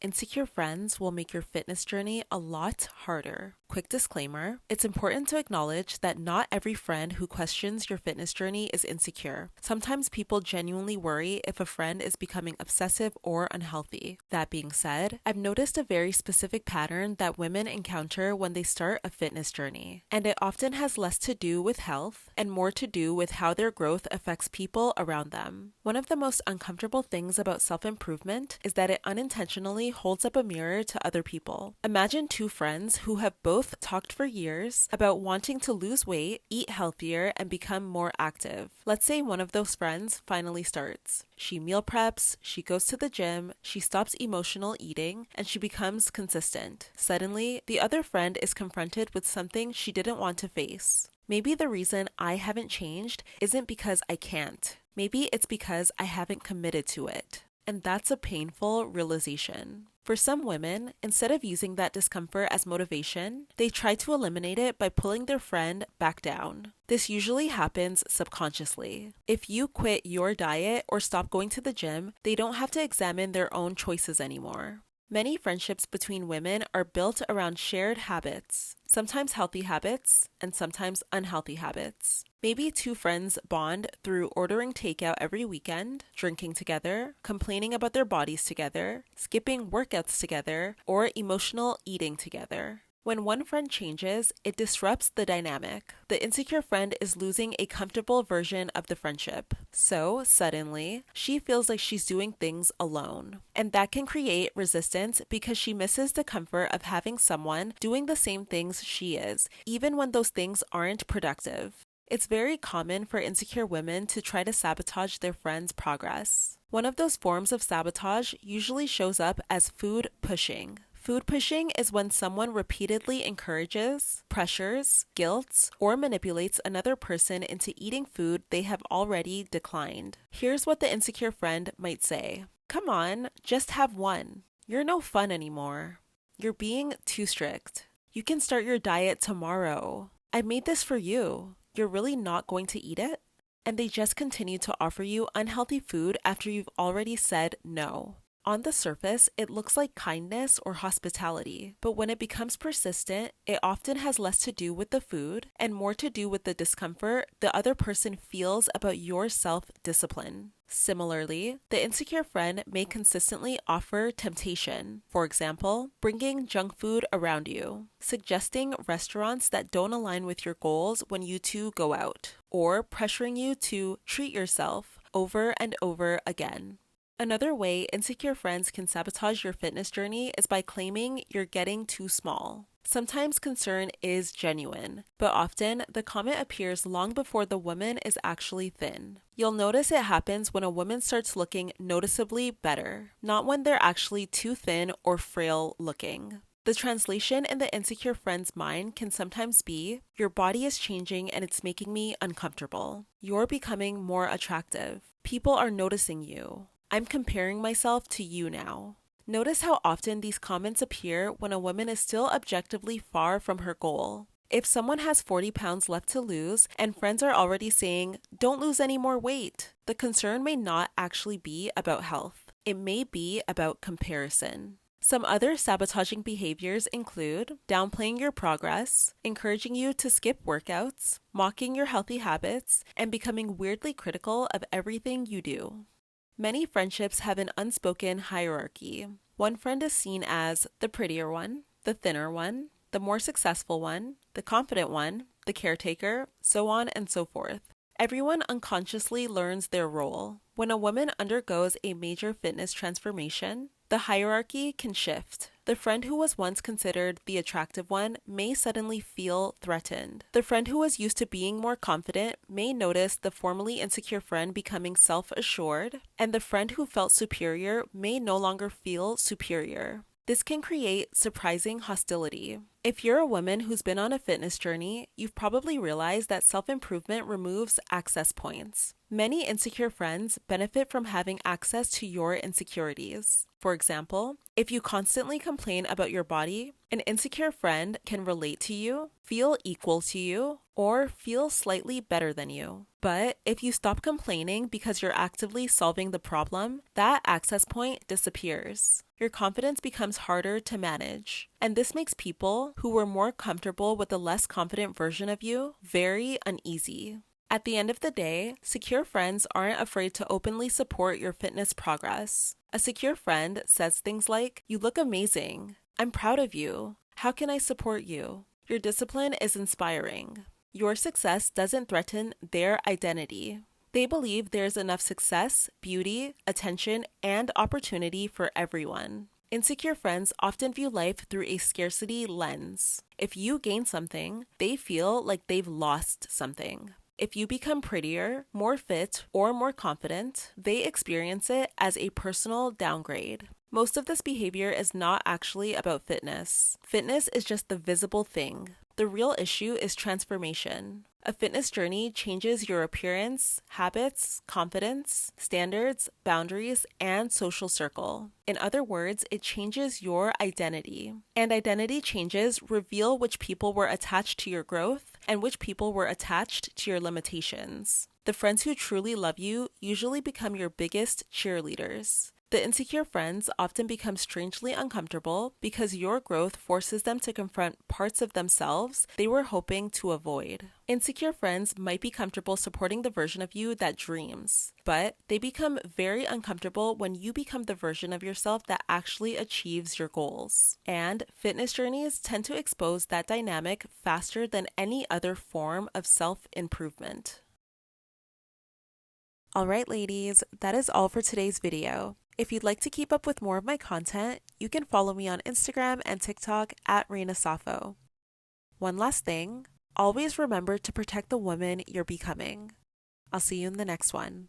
Insecure friends will make your fitness journey a lot harder. Quick disclaimer, it's important to acknowledge that not every friend who questions your fitness journey is insecure. Sometimes people genuinely worry if a friend is becoming obsessive or unhealthy. That being said, I've noticed a very specific pattern that women encounter when they start a fitness journey, and it often has less to do with health and more to do with how their growth affects people around them. One of the most uncomfortable things about self-improvement is that it unintentionally holds up a mirror to other people. Imagine two friends who have both talked for years about wanting to lose weight, eat healthier, and become more active. Let's say one of those friends finally starts. She meal preps, she goes to the gym, she stops emotional eating, and she becomes consistent. Suddenly, the other friend is confronted with something she didn't want to face. Maybe the reason I haven't changed isn't because I can't. Maybe it's because I haven't committed to it. And that's a painful realization. For some women, instead of using that discomfort as motivation, they try to eliminate it by pulling their friend back down. This usually happens subconsciously. If you quit your diet or stop going to the gym, they don't have to examine their own choices anymore. Many friendships between women are built around shared habits, sometimes healthy habits and sometimes unhealthy habits. Maybe two friends bond through ordering takeout every weekend, drinking together, complaining about their bodies together, skipping workouts together, or emotional eating together. When one friend changes, it disrupts the dynamic. The insecure friend is losing a comfortable version of the friendship. So, suddenly, she feels like she's doing things alone. And that can create resistance because she misses the comfort of having someone doing the same things she is, even when those things aren't productive. It's very common for insecure women to try to sabotage their friends' progress. One of those forms of sabotage usually shows up as food pushing. Food pushing is when someone repeatedly encourages, pressures, guilts, or manipulates another person into eating food they have already declined. Here's what the insecure friend might say. Come on, just have one. You're no fun anymore. You're being too strict. You can start your diet tomorrow. I made this for you. You're really not going to eat it? And they just continue to offer you unhealthy food after you've already said no. On the surface, it looks like kindness or hospitality, but when it becomes persistent, it often has less to do with the food and more to do with the discomfort the other person feels about your self-discipline. Similarly, the insecure friend may consistently offer temptation, for example, bringing junk food around you, suggesting restaurants that don't align with your goals when you two go out, or pressuring you to treat yourself over and over again. Another way insecure friends can sabotage your fitness journey is by claiming you're getting too small. Sometimes concern is genuine, but often the comment appears long before the woman is actually thin. You'll notice it happens when a woman starts looking noticeably better, not when they're actually too thin or frail looking. The translation in the insecure friend's mind can sometimes be, your body is changing and it's making me uncomfortable. You're becoming more attractive. People are noticing you. I'm comparing myself to you now. Notice how often these comments appear when a woman is still objectively far from her goal. If someone has 40 pounds left to lose and friends are already saying, don't lose any more weight, the concern may not actually be about health. It may be about comparison. Some other sabotaging behaviors include downplaying your progress, encouraging you to skip workouts, mocking your healthy habits, and becoming weirdly critical of everything you do. Many friendships have an unspoken hierarchy. One friend is seen as the prettier one, the thinner one, the more successful one, the confident one, the caretaker, so on and so forth. Everyone unconsciously learns their role. When a woman undergoes a major fitness transformation, the hierarchy can shift. The friend who was once considered the attractive one may suddenly feel threatened. The friend who was used to being more confident may notice the formerly insecure friend becoming self-assured, and the friend who felt superior may no longer feel superior. This can create surprising hostility. If you're a woman who's been on a fitness journey, you've probably realized that self-improvement removes access points. Many insecure friends benefit from having access to your insecurities. For example, if you constantly complain about your body, an insecure friend can relate to you, feel equal to you, or feel slightly better than you. But if you stop complaining because you're actively solving the problem, that access point disappears. Your confidence becomes harder to manage. And this makes people who were more comfortable with a less confident version of you very uneasy. At the end of the day, secure friends aren't afraid to openly support your fitness progress. A secure friend says things like, "You look amazing. I'm proud of you. How can I support you? Your discipline is inspiring." Your success doesn't threaten their identity. They believe there's enough success, beauty, attention, and opportunity for everyone. Insecure friends often view life through a scarcity lens. If you gain something, they feel like they've lost something. If you become prettier, more fit, or more confident, they experience it as a personal downgrade. Most of this behavior is not actually about fitness. Fitness is just the visible thing. The real issue is transformation. A fitness journey changes your appearance, habits, confidence, standards, boundaries, and social circle. In other words, it changes your identity. And identity changes reveal which people were attached to your growth and which people were attached to your limitations. The friends who truly love you usually become your biggest cheerleaders. The insecure friends often become strangely uncomfortable because your growth forces them to confront parts of themselves they were hoping to avoid. Insecure friends might be comfortable supporting the version of you that dreams, but they become very uncomfortable when you become the version of yourself that actually achieves your goals. And fitness journeys tend to expose that dynamic faster than any other form of self-improvement. Alright ladies, that is all for today's video. If you'd like to keep up with more of my content, you can follow me on Instagram and TikTok at Reina Safo. One last thing, always remember to protect the woman you're becoming. I'll see you in the next one.